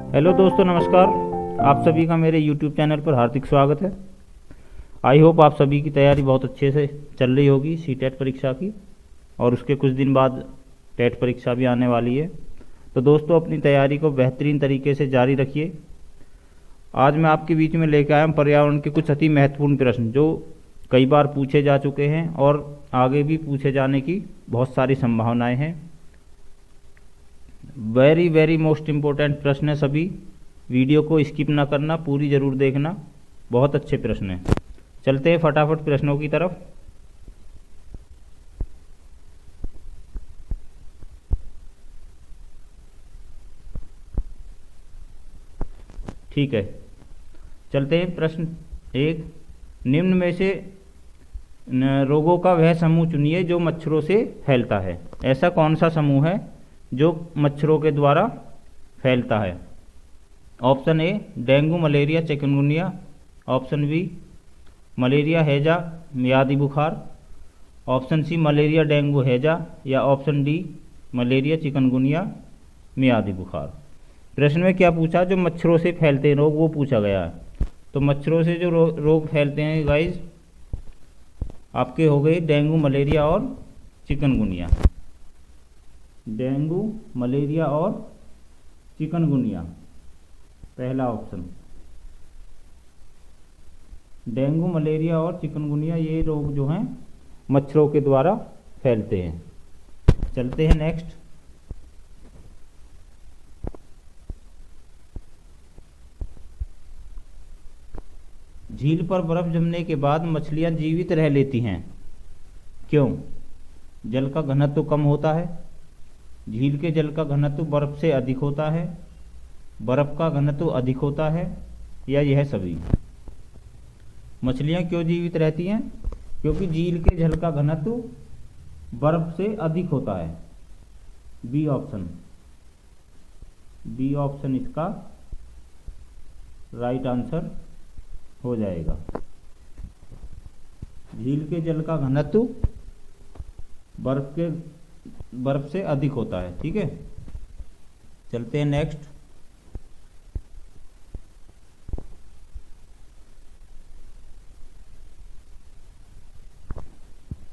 Hello दोस्तों, नमस्कार। आप सभी का मेरे YouTube चैनल पर हार्दिक स्वागत है। आई होप आप सभी की तैयारी बहुत अच्छे से चल रही होगी सीटेट परीक्षा की, और उसके कुछ दिन बाद टेट परीक्षा भी आने वाली है। तो दोस्तों, अपनी तैयारी को बेहतरीन तरीके से जारी रखिए। आज मैं आपके बीच में लेकर आया हूँ पर्यावरण के कुछ अति महत्वपूर्ण प्रश्न जो कई बार पूछे जा चुके हैं और आगे भी पूछे जाने की बहुत सारी संभावनाएं हैं। वेरी वेरी मोस्ट इम्पोर्टेंट प्रश्न है सभी। वीडियो को स्किप ना करना, पूरी ज़रूर देखना, बहुत अच्छे प्रश्न हैं। चलते हैं फटाफट प्रश्नों की तरफ। ठीक है, चलते हैं। प्रश्न एक, निम्न में से रोगों का वह समूह चुनिए जो मच्छरों से फैलता है। ऐसा कौन सा समूह है जो मच्छरों के द्वारा फैलता है? Option A dengue, malaria, chikungunya. Option B malaria, हैजा, मियादी बुखार। ऑप्शन सी मलेरिया, डेंगू, हैजा। या ऑप्शन डी मलेरिया, चिकनगुनिया, मियादी बुखार। प्रश्न में क्या पूछा? जो मच्छरों से फैलते हैं रोग, वो पूछा गया है। तो मच्छरों से जो रोग फैलते हैं गाइज, आपके हो गए डेंगू, मलेरिया और चिकनगुनिया। डेंगू, मलेरिया और चिकनगुनिया, पहला ऑप्शन। डेंगू, मलेरिया और चिकनगुनिया, ये रोग जो हैं मच्छरों के द्वारा फैलते हैं। चलते हैं नेक्स्ट। झील पर बर्फ जमने के बाद मछलियां जीवित रह लेती हैं, क्यों? जल का घनत्व कम होता है, झील के जल का घनत्व बर्फ से अधिक होता है, बर्फ का घनत्व अधिक होता है, या यह सभी? मछलियां क्यों जीवित रहती हैं? क्योंकि झील के जल का घनत्व बर्फ से अधिक होता है। बी ऑप्शन, बी ऑप्शन इसका राइट आंसर हो जाएगा। झील के जल का घनत्व बर्फ से अधिक होता है। ठीक है, चलते हैं नेक्स्ट।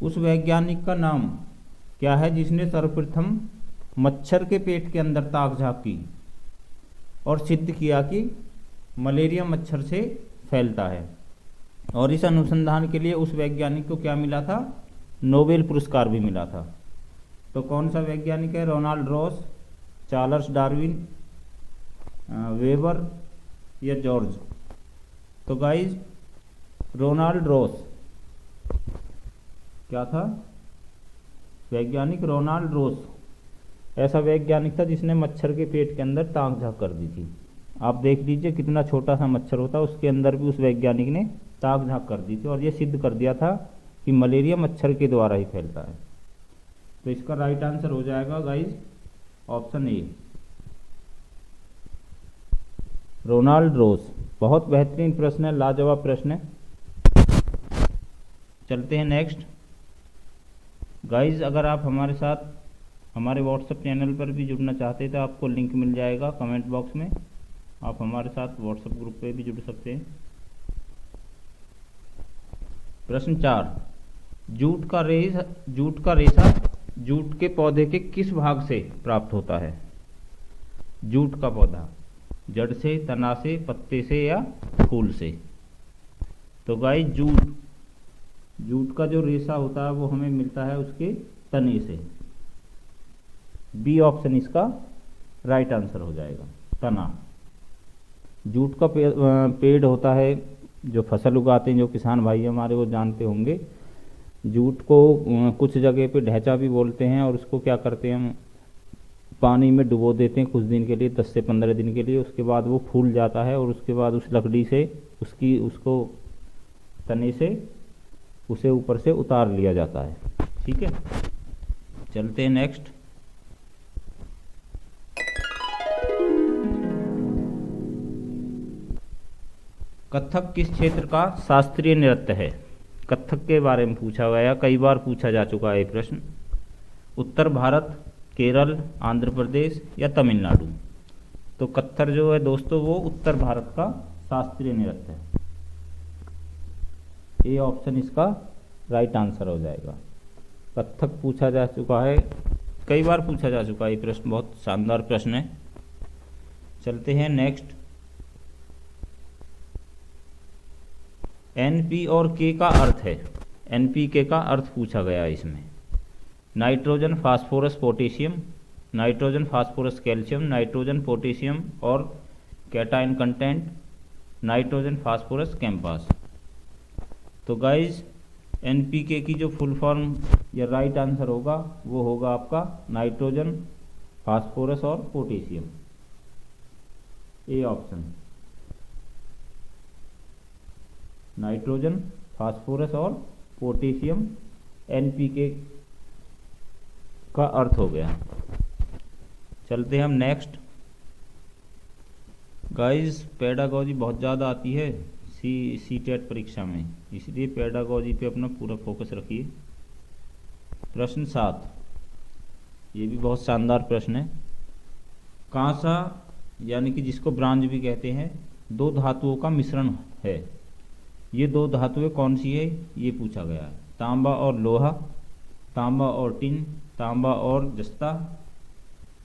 उस वैज्ञानिक का नाम क्या है जिसने सर्वप्रथम मच्छर के पेट के अंदर ताक झांकी और सिद्ध किया कि मलेरिया मच्छर से फैलता है? और इस अनुसंधान के लिए उस वैज्ञानिक को क्या मिला था? नोबेल पुरस्कार भी मिला था। तो कौन सा वैज्ञानिक है? Ronald Ross, Charles Darwin, Weber या जॉर्ज? तो गाइज, रोनाल्ड रॉस क्या था? वैज्ञानिक रोनाल्ड रॉस ऐसा वैज्ञानिक था जिसने मच्छर के पेट के अंदर ताक झांक कर दी थी। आप देख लीजिए कितना छोटा सा मच्छर होता है, उसके अंदर भी उस वैज्ञानिक ने ताक झांक कर दी थी और ये सिद्ध कर दिया था कि मलेरिया मच्छर के द्वारा ही फैलता है। तो इसका राइट आंसर हो जाएगा guys option A, Ronald Ross. बहुत बेहतरीन प्रश्न है, लाजवाब प्रश्न है। चलते हैं नेक्स्ट। गाइज, अगर आप हमारे साथ हमारे व्हाट्सएप चैनल पर भी जुड़ना चाहते हैं तो आपको लिंक मिल जाएगा कमेंट बॉक्स में। आप हमारे साथ व्हाट्सएप ग्रुप पे भी जुड़ सकते हैं। प्रश्न 4, जूट का रेशा जूट के पौधे के किस भाग से प्राप्त होता है? जूट का पौधा जड़ से, तना से, पत्ते से या फूल से? तो गाइस, जूट का जो रेशा होता है वो हमें मिलता है उसके तने से। बी ऑप्शन इसका राइट आंसर हो जाएगा, तना। जूट का पेड़ होता है, जो फसल उगाते हैं जो किसान भाई हमारे, वो जानते होंगे। जूट को कुछ जगह पे ढैंचा भी बोलते हैं, और उसको क्या करते हैं, हम पानी में डुबो देते हैं कुछ दिन के लिए, 10 से 15 दिन के लिए। उसके बाद वो फूल जाता है और उसके बाद उस लकड़ी से उसको तने से उसे ऊपर से उतार लिया जाता है। ठीक है, चलते हैं नेक्स्ट। कथक किस क्षेत्र का शास्त्रीय नृत्य है? कथक के बारे में पूछा गया, कई बार पूछा जा चुका है ये प्रश्न। उत्तर भारत, केरल, आंध्र प्रदेश या तमिलनाडु? तो कत्थक जो है दोस्तों वो उत्तर भारत का शास्त्रीय नृत्य है। ए ऑप्शन इसका राइट आंसर हो जाएगा। कत्थक पूछा जा चुका है, कई बार पूछा जा चुका है ये प्रश्न, बहुत शानदार प्रश्न है। चलते हैं नेक्स्ट। एनपी और के का अर्थ है, एनपीके का अर्थ पूछा गया है इसमें। Nitrogen, phosphorus, potassium, nitrogen, phosphorus, calcium, nitrogen, potassium और cation content, nitrogen, phosphorus, campus. तो गाइज एनपीके की जो फुल फॉर्म या राइट आंसर होगा वो होगा आपका नाइट्रोजन, फास्फोरस और potassium, A option. Nitrogen, phosphorus और पोटेशियम एनपीके का अर्थ हो गया। चलते हैं हम नेक्स्ट। गाइस पेडागॉजी बहुत ज़्यादा आती है सी-टेट परीक्षा में, इसलिए पेडागॉजी पे अपना पूरा फोकस रखिए। प्रश्न 7, ये भी बहुत शानदार प्रश्न है। कांसा यानी कि जिसको ब्रांज भी कहते हैं, दो धातुओं का मिश्रण है। ये दो धातुएं कौन सी है ये पूछा गया है। तांबा और लोहा, तांबा और टिन, तांबा और जस्ता,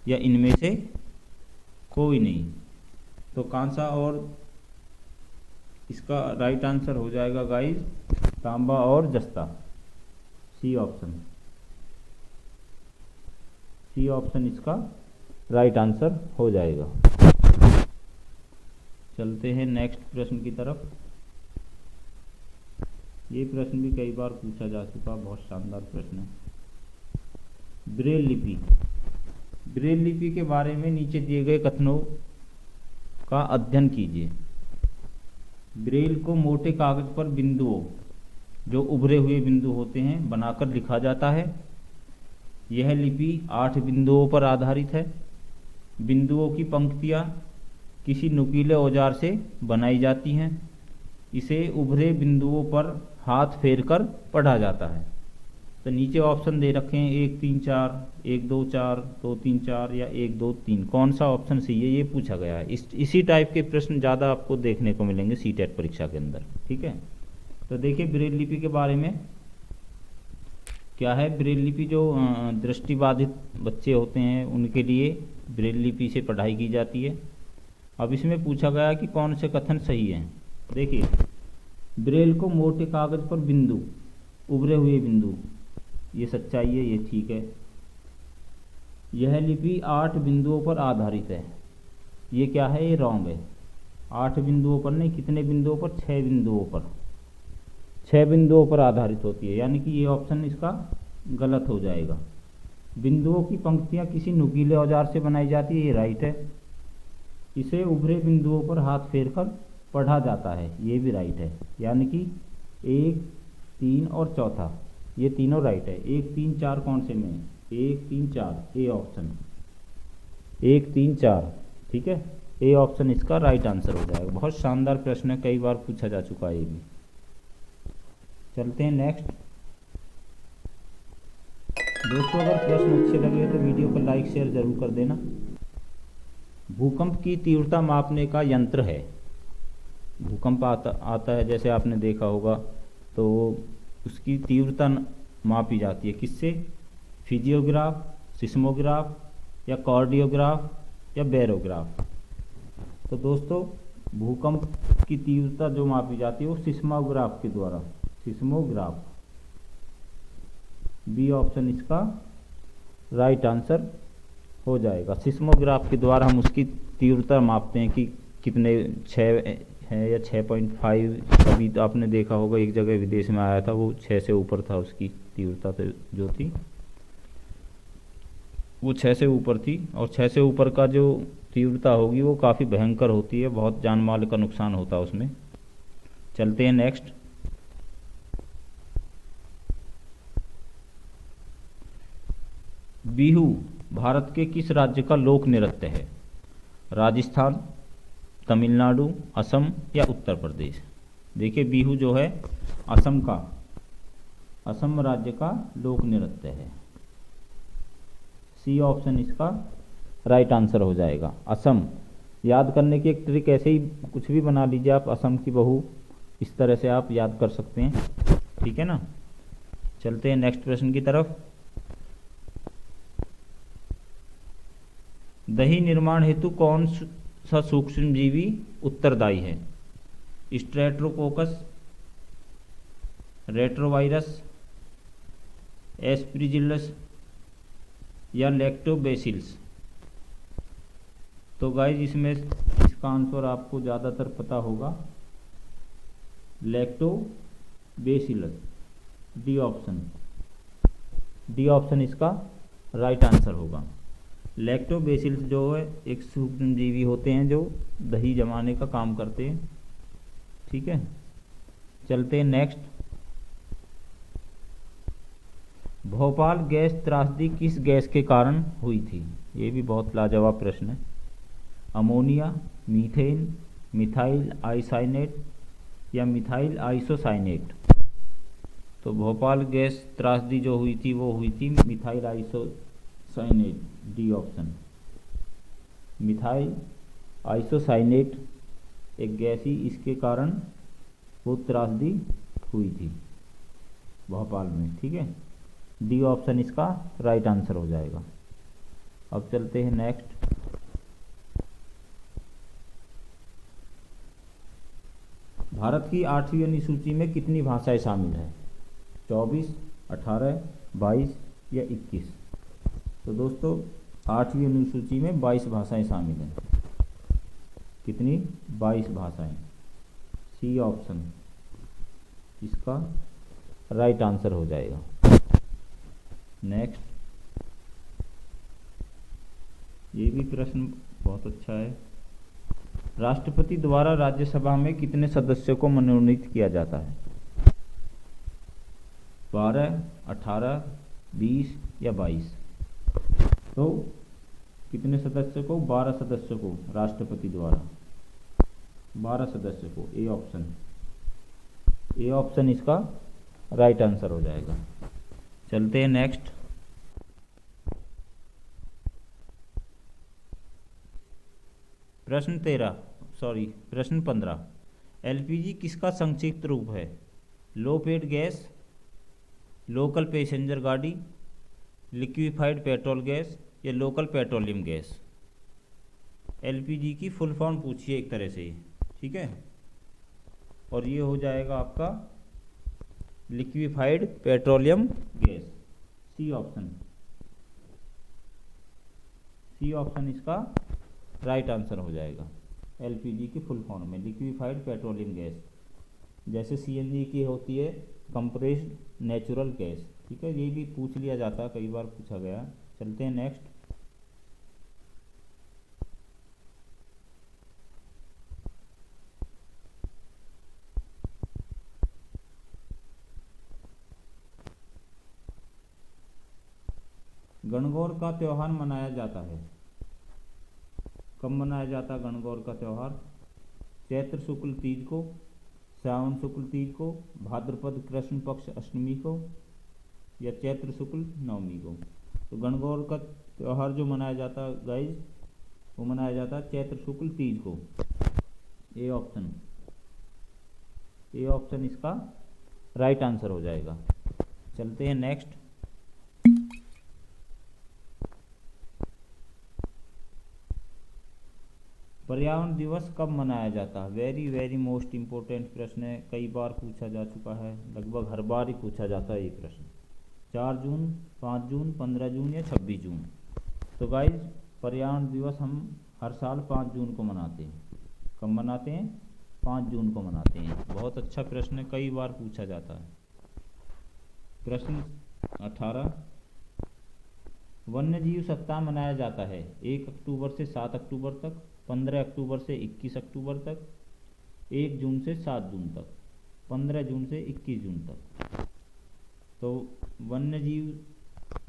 या इनमें से कोई नहीं। तो कांसा और इसका राइट आंसर हो जाएगा गाइस तांबा और जस्ता, सी ऑप्शन। सी ऑप्शन इसका राइट आंसर हो जाएगा। चलते हैं नेक्स्ट प्रश्न की तरफ। ये प्रश्न भी कई बार पूछा जा चुका, बहुत शानदार प्रश्न है। ब्रेल लिपि, ब्रेल लिपि के बारे में नीचे दिए गए कथनों का अध्ययन कीजिए। ब्रेल को मोटे कागज पर बिंदुओं, जो उभरे हुए बिंदु होते हैं, बनाकर लिखा जाता है। यह लिपि 8 बिंदुओं पर आधारित है। बिंदुओं की पंक्तियाँ किसी नुकीले औजार से बनाई जाती हैं। इसे उभरे बिंदुओं पर हाथ फेरकर पढ़ा जाता है। तो नीचे ऑप्शन दे रखे हैं 1 3 4, 1 2 4, 2 3 4 या 1 2 3, कौन सा ऑप्शन सही है ये पूछा गया है। इसी टाइप के प्रश्न ज़्यादा आपको देखने को मिलेंगे सी-टेट परीक्षा के अंदर, ठीक है। तो देखिए ब्रेल लिपि के बारे में क्या है। ब्रेल लिपि जो दृष्टिबाधित बच्चे होते हैं उनके लिए ब्रेल लिपि से पढ़ाई की जाती है। अब इसमें पूछा गया कि कौन से कथन सही हैं। देखिए ब्रेल को मोटे कागज पर बिंदु, उभरे हुए बिंदु, ये सच्चाई है, ये ठीक है। यह लिपि 8 बिंदुओं पर आधारित है, ये क्या है, ये रॉन्ग है। 8 बिंदुओं पर नहीं, कितने बिंदुओं पर, 6 बिंदुओं पर, 6 बिंदुओं पर आधारित होती है, यानी कि ये ऑप्शन इसका गलत हो जाएगा। बिंदुओं की पंक्तियाँ किसी नुकीले औजार से बनाई जाती है, ये राइट है। इसे उभरे बिंदुओं पर हाथ फेरकर पढ़ा जाता है, ये भी राइट है। यानी कि 1 3 और चौथा, ये तीनों राइट है। 1 3 4 कौन से में, 1 3 4, ए ऑप्शन, 1 3 4, ठीक है। ए ऑप्शन इसका राइट आंसर हो जाएगा। बहुत शानदार प्रश्न है, कई बार पूछा जा चुका है ये भी। चलते हैं नेक्स्ट। दोस्तों अगर प्रश्न अच्छे लगे तो वीडियो को लाइक शेयर जरूर कर देना। भूकंप की तीव्रता मापने का यंत्र है। भूकंप आता है जैसे आपने देखा होगा, तो उसकी तीव्रता मापी जाती है किससे, फिजियोग्राफ, सिस्मोग्राफ या कार्डियोग्राफ या बैरोग्राफ। तो दोस्तों भूकंप की तीव्रता जो मापी जाती है वो सिस्मोग्राफ के द्वारा, सिस्मोग्राफ, बी ऑप्शन इसका राइट आंसर हो जाएगा। सिस्मोग्राफ के द्वारा हम उसकी तीव्रता मापते हैं कि कितने 6 है या 6.5। अभी तो आपने देखा होगा एक जगह विदेश में आया था, वो 6 से ऊपर था, उसकी तीव्रता तो जो थी वो 6 से ऊपर थी। और 6 से ऊपर का जो तीव्रता होगी वो काफ़ी भयंकर होती है, बहुत जान माल का नुकसान होता है उसमें। चलते हैं नेक्स्ट। बिहू भारत के किस राज्य का लोक नृत्य है। राजस्थान, तमिलनाडु, असम या उत्तर प्रदेश। देखिए बिहू जो है असम राज्य का लोक नृत्य है। सी ऑप्शन इसका राइट आंसर हो जाएगा। असम याद करने की एक ट्रिक ऐसे ही कुछ भी बना लीजिए आप, असम की बहू, इस तरह से आप याद कर सकते हैं, ठीक है ना। चलते हैं नेक्स्ट प्रश्न की तरफ। दही निर्माण हेतु कौन सा सूक्ष्मजीवी उत्तरदायी है? स्ट्रेप्टोकोकस, रेट्रोवायरस, एस्परजिलस या लैक्टोबैसिलस। तो गाइस इसमें इसका आंसर आपको ज़्यादातर पता होगा, lactobacillus, D option. D option इसका राइट आंसर होगा। लैक्टोबैसिलस जो है एक सूक्ष्मजीवी होते हैं जो दही जमाने का काम करते हैं, ठीक है। चलते हैं नेक्स्ट। भोपाल गैस त्रासदी किस गैस के कारण हुई थी? ये भी बहुत लाजवाब प्रश्न है। अमोनिया, मीथेन, मिथाइल आइसाइनेट या मिथाइल आइसोसाइनेट। तो भोपाल गैस त्रासदी जो हुई थी वो हुई थी methyl isocyanate, D option. Methyl isocyanate एक गैस ही, इसके कारण वो त्रासदी हुई थी भोपाल में, ठीक है। डी ऑप्शन इसका राइट आंसर हो जाएगा। अब चलते हैं नेक्स्ट। भारत की 8वीं अनुसूची में कितनी भाषाएं शामिल है? 24, 18, 22 या 21? तो दोस्तों 8वीं अनुसूची में 22 भाषाएं शामिल हैं। कितनी? 22 भाषाएं। सी ऑप्शन इसका राइट आंसर हो जाएगा। नेक्स्ट, ये भी प्रश्न बहुत अच्छा है। राष्ट्रपति द्वारा राज्यसभा में कितने सदस्यों को मनोनीत किया जाता है? 12, 18, 20 या 22? तो कितने सदस्यों को? 12 सदस्यों को राष्ट्रपति द्वारा, 12 सदस्यों को, ए ऑप्शन। ए ऑप्शन इसका राइट आंसर हो जाएगा। चलते हैं नेक्स्ट। प्रश्न 15। एलपीजी किसका संक्षिप्त रूप है? लो पेड गैस, लोकल पैसेंजर गाड़ी, लिक्विफाइड पेट्रोल गैस या लोकल पेट्रोलियम गैस? एलपीजी की फुल फॉर्म पूछिए एक तरह से, ठीक है। और ये हो जाएगा आपका liquefied petroleum gas, C option. C option इसका राइट आंसर हो जाएगा। एलपीजी की फुल फॉर्म में लिक्विफाइड पेट्रोलियम गैस, जैसे सीएनजी की होती है कंप्रेस्ड नेचुरल गैस, ठीक है। ये भी पूछ लिया जाता है, कई बार पूछा गया। चलते हैं नेक्स्ट। गणगौर का त्योहार मनाया जाता है, कब मनाया जाता है गणगौर का त्योहार? चैत्र शुक्ल तीज को, श्रावण शुक्ल तीज को, भाद्रपद कृष्ण पक्ष अष्टमी को या चैत्र शुक्ल नवमी को? तो गणगौर का त्योहार जो मनाया जाता है गाइज, वो मनाया जाता है चैत्र शुक्ल तीज को, ए ऑप्शन। ए ऑप्शन इसका राइट आंसर हो जाएगा। चलते हैं नेक्स्ट। पर्यावरण दिवस कब मनाया जाता है? वेरी वेरी मोस्ट इम्पोर्टेंट प्रश्न है, कई बार पूछा जा चुका है, लगभग हर बार ही पूछा जाता है ये प्रश्न। 4 जून, 5 जून, 15 जून या 26 जून? तो गाइज पर्यावरण दिवस हम हर साल 5 जून को मनाते हैं। कब मनाते हैं? 5 जून को मनाते हैं। बहुत अच्छा प्रश्न है, कई बार पूछा जाता है। प्रश्न 18। वन्यजीव सप्ताह मनाया जाता है 1 अक्टूबर से 7 अक्टूबर तक, 15 अक्टूबर से 21 अक्टूबर तक, 1 जून से 7 जून तक, 15 जून से 21 जून तक? तो वन्यजीव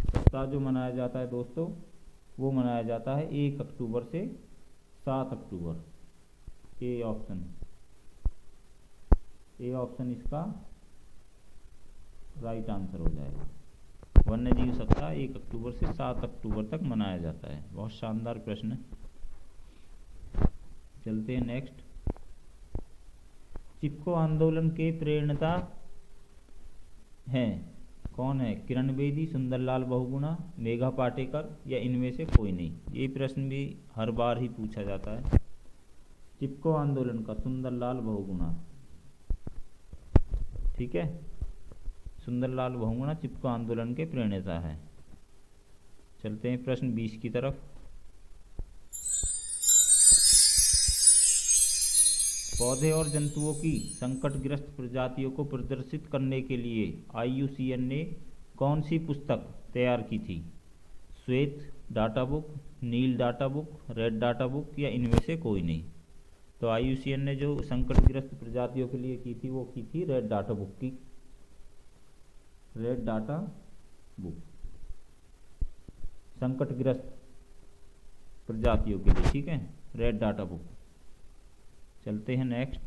सप्ताह जो मनाया जाता है दोस्तों, वो मनाया जाता है 1 अक्टूबर से 7 अक्टूबर, ए ऑप्शन। ए ऑप्शन इसका राइट आंसर हो जाएगा। वन्यजीव सप्ताह 1 अक्टूबर से 7 अक्टूबर तक मनाया जाता है। बहुत शानदार प्रश्न है। चलते हैं नेक्स्ट। चिपको आंदोलन के प्रेरणता हैं कौन है? किरण बेदी, सुंदरलाल बहुगुणा, मेघा पाटेकर या इनमें से कोई नहीं। ये प्रश्न भी हर बार ही पूछा जाता है। चिपको आंदोलन का सुंदरलाल बहुगुणा, ठीक है, सुंदरलाल बहुगुणा चिपको आंदोलन के प्रणेता है। चलते हैं प्रश्न 20 की तरफ। पौधे और जंतुओं की संकटग्रस्त प्रजातियों को प्रदर्शित करने के लिए IUCN ने कौन सी पुस्तक तैयार की थी? श्वेत डाटा बुक, नील data book, red data book या इनमें से कोई नहीं। तो IUCN ने जो संकटग्रस्त प्रजातियों के लिए की थी वो की थी रेड डाटा बुक की, रेड डाटा बुक, संकटग्रस्त प्रजातियों के लिए, ठीक है, रेड डाटा बुक। चलते हैं नेक्स्ट।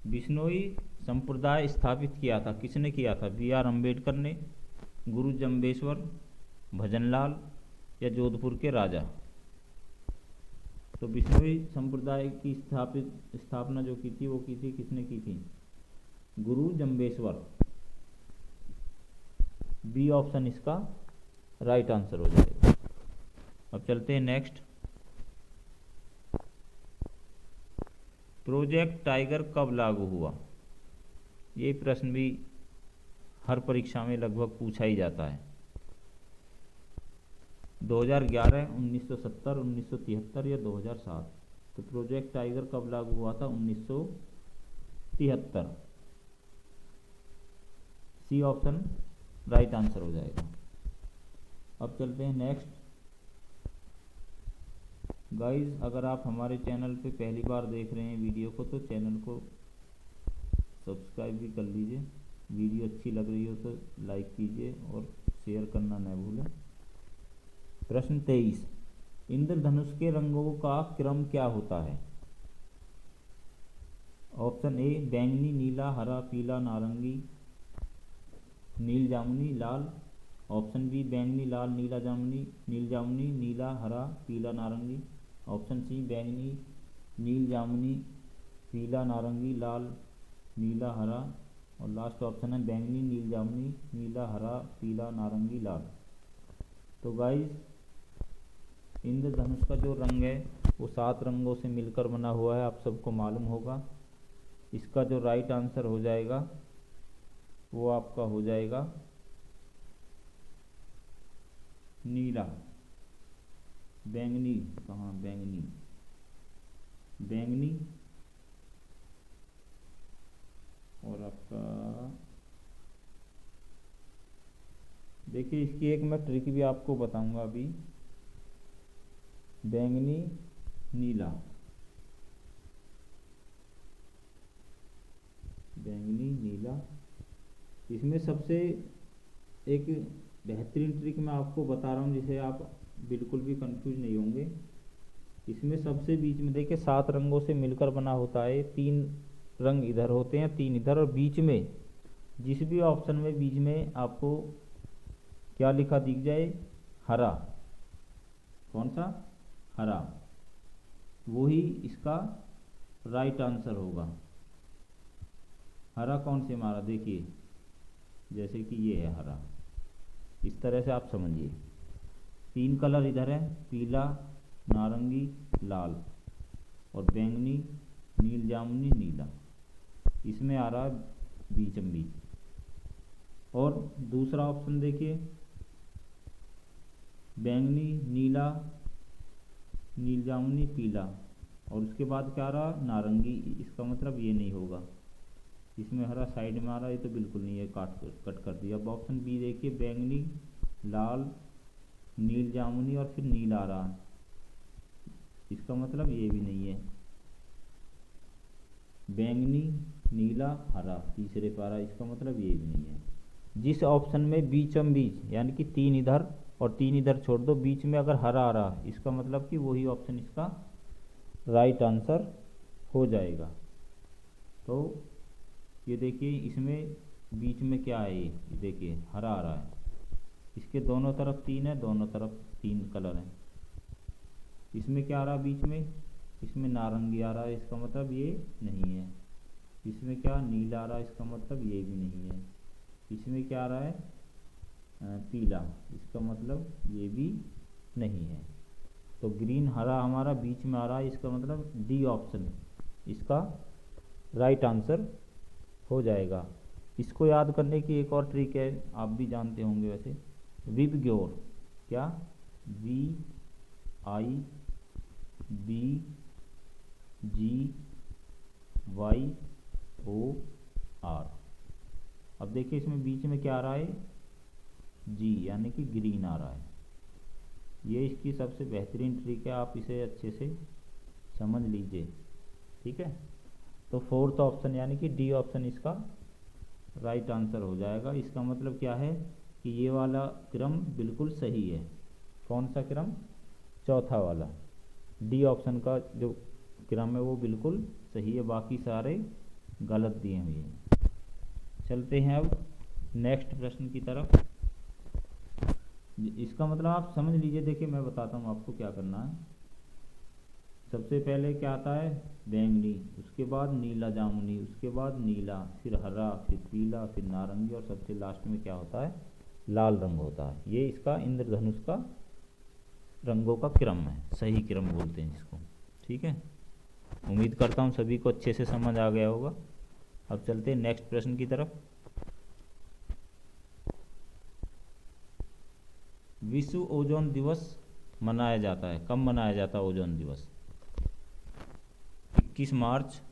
बिश्नोई संप्रदाय स्थापित किया था, किसने किया था? BR अम्बेडकर ने, गुरु जम्बेश्वर, भजनलाल या जोधपुर के राजा। तो बिश्नोई संप्रदाय की स्थापना जो की थी वो की थी, किसने की थी? गुरु जम्बेश्वर। बी ऑप्शन इसका राइट आंसर हो जाएगा। अब चलते हैं नेक्स्ट। प्रोजेक्ट टाइगर कब लागू हुआ? ये प्रश्न भी हर परीक्षा में लगभग पूछा ही जाता है। 2011, 1970, 1973 या 2007। तो प्रोजेक्ट टाइगर कब लागू हुआ था? 1973। सी ऑप्शन राइट आंसर हो जाएगा। अब चलते हैं नेक्स्ट। गाइस, अगर आप हमारे चैनल पे पहली बार देख रहे हैं वीडियो को तो चैनल को सब्सक्राइब भी कर लीजिए। वीडियो अच्छी लग रही हो तो लाइक कीजिए और शेयर करना न भूलें। प्रश्न 23, इंद्रधनुष के रंगों का क्रम क्या होता है? ऑप्शन ए बैंगनी, नीला, हरा, पीला, नारंगी, नील जामुनी, लाल। ऑप्शन बी बैंगनी, लाल, नीला जामुनी, नील जामुनी, नीला, हरा, पीला, नारंगी। ऑप्शन सी बैंगनी, नील जामुनी, पीला, नारंगी, लाल, नीला, हरा। और लास्ट ऑप्शन है बैंगनी, नील जामुनी, नीला, हरा, पीला, नारंगी, लाल। तो गाइस, इंद्रधनुष का जो रंग है वो 7 रंगों से मिलकर बना हुआ है, आप सबको मालूम होगा। इसका जो राइट आंसर हो जाएगा वो आपका हो जाएगा नीला। बैंगनी कहाँ? बैंगनी, बैंगनी और आपका देखिए, इसकी एक मैं ट्रिक भी आपको बताऊंगा अभी। बैंगनी, नीला, बैंगनी, नीला। इसमें सबसे एक बेहतरीन ट्रिक मैं आपको बता रहा हूँ जिसे आप बिल्कुल भी कंफ्यूज नहीं होंगे। इसमें सबसे बीच में देखिए 7 रंगों से मिलकर बना होता है। 3 रंग इधर होते हैं, 3 इधर, और बीच में जिस भी ऑप्शन में बीच में आपको क्या लिखा दिख जाए? हरा। कौन सा? हरा। वही इसका राइट आंसर होगा। हरा कौन से मारा? देखिए, जैसे कि ये है हरा, इस तरह से आप समझिए। 3 कलर इधर है, पीला, नारंगी, लाल, और बैंगनी, नील जामुनी, नीला। इसमें आ रहा है बीचम बीच। और दूसरा ऑप्शन देखिए, बैंगनी, नीला, नील जामुनी, पीला, और उसके बाद क्या आ रहा? नारंगी। इसका मतलब ये नहीं होगा, इसमें हरा साइड में आ रहा है, ये तो बिल्कुल नहीं है, कट कर दिया। अब ऑप्शन बी देखिए, बैंगनी, लाल, नील जामुनी और फिर नीला आ रहा है, इसका मतलब ये भी नहीं है। बैंगनी, नीला, हरा तीसरे पे आ रहा है, इसका मतलब ये भी नहीं है। जिस ऑप्शन में बीचम बीच यानी कि 3 इधर और 3 इधर छोड़ दो, बीच में अगर हरा आ रहा, इसका मतलब कि वही ऑप्शन इसका राइट आंसर हो जाएगा। तो ये देखिए, इसमें बीच में क्या है? ये देखिए हरा आ रहा है, इसके दोनों तरफ 3 है, दोनों तरफ 3 कलर हैं, इसमें क्या आ रहा बीच में, इसमें नारंगी आ रहा है, इसका मतलब ये नहीं है। इसमें क्या नीला आ रहा है, इसका मतलब ये भी नहीं है। इसमें क्या आ रहा है पीला, इसका मतलब ये भी नहीं है। तो ग्रीन हरा हमारा बीच में आ रहा है, इसका मतलब डी ऑप्शन इसका राइट आंसर हो जाएगा। इसको याद करने की एक और ट्रिक है, आप भी जानते होंगे वैसे, विबग्योर, क्या VIBGYOR। अब देखिए इसमें बीच में क्या आ रहा है जी, यानी कि ग्रीन आ रहा है। ये इसकी सबसे बेहतरीन ट्रिक है, आप इसे अच्छे से समझ लीजिए, ठीक है। तो फोर्थ ऑप्शन यानी कि डी ऑप्शन इसका राइट आंसर हो जाएगा। इसका मतलब क्या है कि ये वाला क्रम बिल्कुल सही है। कौन सा क्रम, चौथा वाला, डी ऑप्शन का जो क्रम है वो बिल्कुल सही है, बाकी सारे गलत दिए हुए हैं। चलते हैं अब नेक्स्ट प्रश्न की तरफ। इसका मतलब आप समझ लीजिए, देखिए मैं बताता हूँ आपको क्या करना है। सबसे पहले क्या आता है बैंगनी, उसके बाद नीला जामुनी, उसके बाद नीला, फिर हरा, फिर पीला, फिर नारंगी और सबसे लास्ट में क्या होता है लाल रंग होता है। ये इसका इंद्रधनुष का रंगों का क्रम है, सही क्रम बोलते हैं इसको, ठीक है। उम्मीद करता हूँ सभी को अच्छे से समझ आ गया होगा। अब चलते हैं नेक्स्ट प्रश्न की तरफ। विश्व ओजोन दिवस मनाया जाता है, कब मनाया जाता है ओजोन दिवस? 21 मार्च,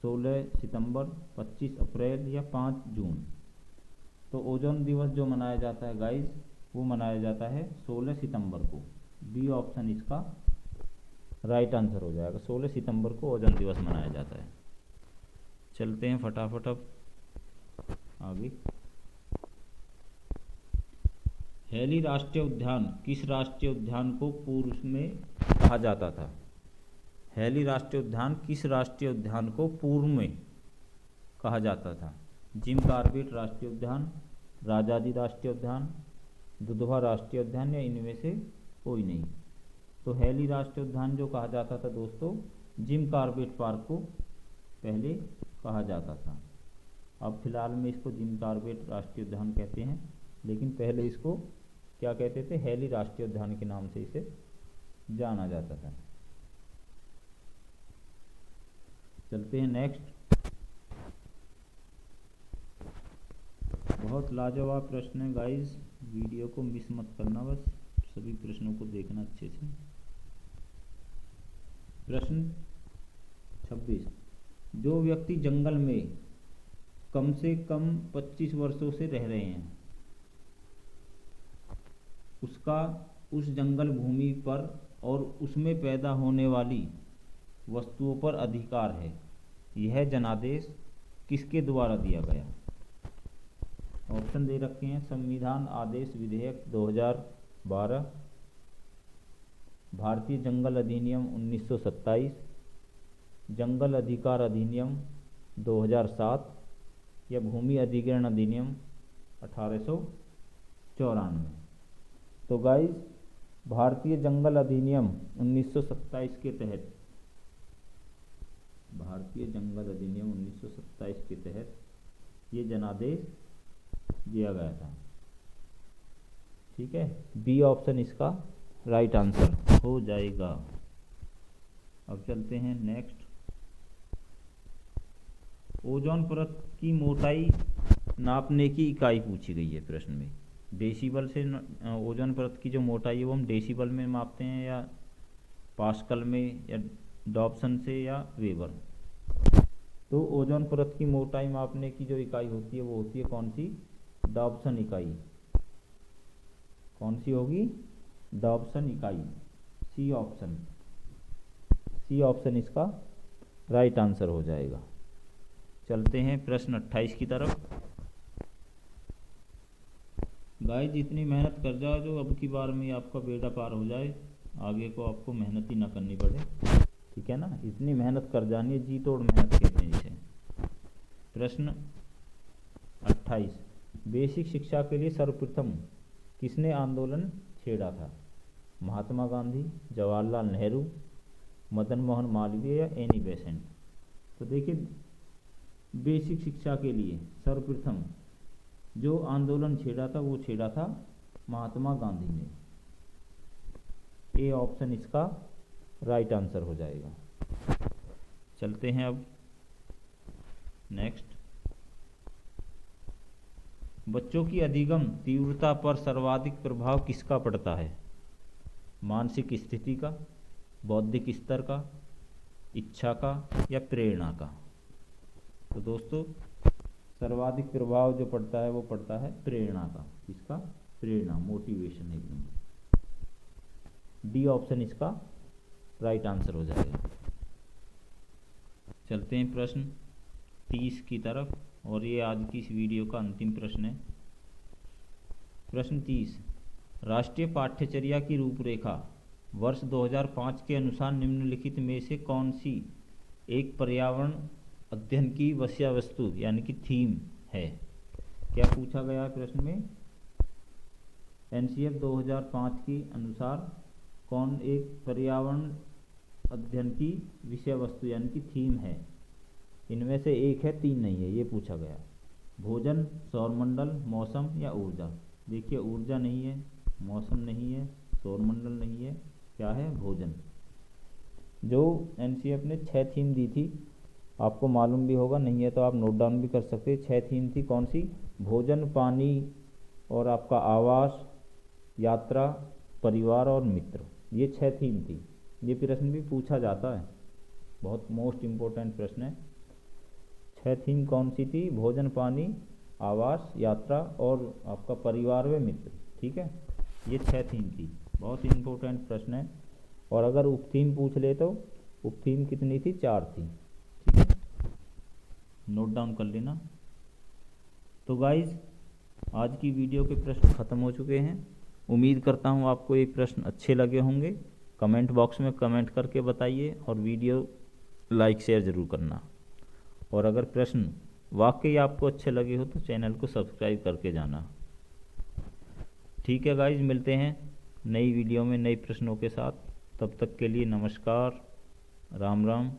16 सितंबर, 25 अप्रैल या 5 जून। तो ओजोन दिवस जो मनाया जाता है गाइस, वो मनाया जाता है 16 सितंबर को। बी ऑप्शन इसका राइट आंसर हो जाएगा। 16 सितंबर को ओजोन दिवस मनाया जाता है। चलते हैं फटाफट अब आगे। हेली राष्ट्रीय उद्यान किस राष्ट्रीय उद्यान को पूर्व में कहा जाता था? हेली राष्ट्रीय उद्यान किस राष्ट्रीय उद्यान को पूर्व में कहा जाता था? जिम कॉर्बेट राष्ट्रीय उद्यान, राजाजी राष्ट्रीय उद्यान, दुधवा राष्ट्रीय उद्यान या इनमें से कोई नहीं। तो हेली राष्ट्रीय उद्यान जो कहा जाता था दोस्तों, जिम कॉर्बेट पार्क को पहले कहा जाता था। अब फिलहाल में इसको जिम कॉर्बेट राष्ट्रीय उद्यान कहते हैं, लेकिन पहले इसको क्या कहते थे, हेली राष्ट्रीय उद्यान के नाम से इसे जाना जाता था। चलते हैं नेक्स्ट। बहुत लाजवाब प्रश्न है गाइस, वीडियो को मिस मत करना, बस सभी प्रश्नों को देखना अच्छे से। प्रश्न 26, जो व्यक्ति जंगल में कम से कम 25 वर्षों से रह रहे हैं, उसका उस जंगल भूमि पर और उसमें पैदा होने वाली वस्तुओं पर अधिकार है। यह जनादेश किसके द्वारा दिया गया? ऑप्शन दे रखे हैं, संविधान आदेश विधेयक 2012, भारतीय जंगल अधिनियम 1927, जंगल अधिकार अधिनियम 2007 या भूमि अधिग्रहण अधिनियम 1894। तो गाइस, भारतीय जंगल अधिनियम 1927 के तहत, भारतीय जंगल अधिनियम 1927 के तहत ये जनादेश दिया गया था, ठीक है। बी ऑप्शन इसका राइट आंसर हो जाएगा। अब चलते हैं नेक्स्ट। ओजोन परत की मोटाई नापने की इकाई पूछी गई है प्रश्न में। डेसिबल से ओजोन परत की जो मोटाई है वो हम डेसिबल में मापते हैं, या पास्कल में, या डॉप्सन से, या वेबर। तो ओजोन परत की मोटाई मापने की जो इकाई होती है वो होती है कौन सी? डॉप्सन इकाई। कौन सी होगी? डॉप्सन इकाई। सी ऑप्शन, सी ऑप्शन इसका राइट आंसर हो जाएगा। चलते हैं प्रश्न 28 की तरफ। गाइस, जितनी मेहनत कर जाओ जो अब की बार में आपका बेड़ा पार हो जाए, आगे को आपको मेहनत ही ना करनी पड़े, ठीक है ना। इतनी मेहनत कर जानी है, जी तोड़ मेहनत कहते हैं जिसे। प्रश्न 28, बेसिक शिक्षा के लिए सर्वप्रथम किसने आंदोलन छेड़ा था? महात्मा गांधी, जवाहरलाल नेहरू, मदन मोहन मालवीय या एनी बेसेंट। तो देखिए, बेसिक शिक्षा के लिए सर्वप्रथम जो आंदोलन छेड़ा था वो छेड़ा था महात्मा गांधी ने। ए ऑप्शन इसका राइट आंसर हो जाएगा। चलते हैं अब नेक्स्ट। बच्चों की अधिगम तीव्रता पर सर्वाधिक प्रभाव किसका पड़ता है? मानसिक स्थिति का, बौद्धिक स्तर का, इच्छा का या प्रेरणा का? तो दोस्तों, सर्वाधिक प्रभाव जो पड़ता है वो पड़ता है प्रेरणा का। इसका प्रेरणा, मोटिवेशन एकदम। डी ऑप्शन इसका राइट आंसर हो जाएगा। चलते हैं प्रश्न 30 की तरफ, और ये आज की इस वीडियो का अंतिम प्रश्न है। प्रश्न 30, राष्ट्रीय पाठ्यचर्या की रूपरेखा वर्ष 2005 के अनुसार निम्नलिखित में से कौन सी एक पर्यावरण अध्ययन की विषय वस्तु यानी कि थीम है? क्या पूछा गया है प्रश्न में? एनसीएफ 2005 के अनुसार कौन एक पर्यावरण अध्ययन की विषय वस्तु यानी कि थीम है? इनमें से एक है, तीन नहीं है, ये पूछा गया। भोजन, सौरमंडल, मौसम या ऊर्जा? देखिए, ऊर्जा नहीं है, मौसम नहीं है, सौरमंडल नहीं है, क्या है? भोजन। जो एनसीएफ ने 6 थीम दी थी, आपको मालूम भी होगा, नहीं है तो आप नोट डाउन भी कर सकते हैं। 6 थीम थी, कौन सी? भोजन, पानी और आपका आवास, यात्रा, परिवार और मित्र। ये 6 थीम थी। ये प्रश्न भी पूछा जाता है, बहुत मोस्ट इम्पोर्टेंट प्रश्न है। 6 थीम कौन सी थी? भोजन, पानी, आवास, यात्रा और आपका परिवार व मित्र। ठीक है, ये 6 थीम थी, बहुत इम्पोर्टेंट प्रश्न है। और अगर उप थीम पूछ ले तो उप थीम कितनी थी? 4 थी। ठीक है, नोट डाउन कर लेना। तो गाइज, आज की वीडियो के प्रश्न खत्म हो चुके हैं। उम्मीद करता हूँ आपको ये प्रश्न अच्छे लगे होंगे। कमेंट बॉक्स में कमेंट करके बताइए और वीडियो लाइक शेयर ज़रूर करना। और अगर प्रश्न वाकई आपको अच्छे लगे हो तो चैनल को सब्सक्राइब करके जाना। ठीक है गाइज, मिलते हैं नई वीडियो में नए प्रश्नों के साथ। तब तक के लिए नमस्कार, राम राम।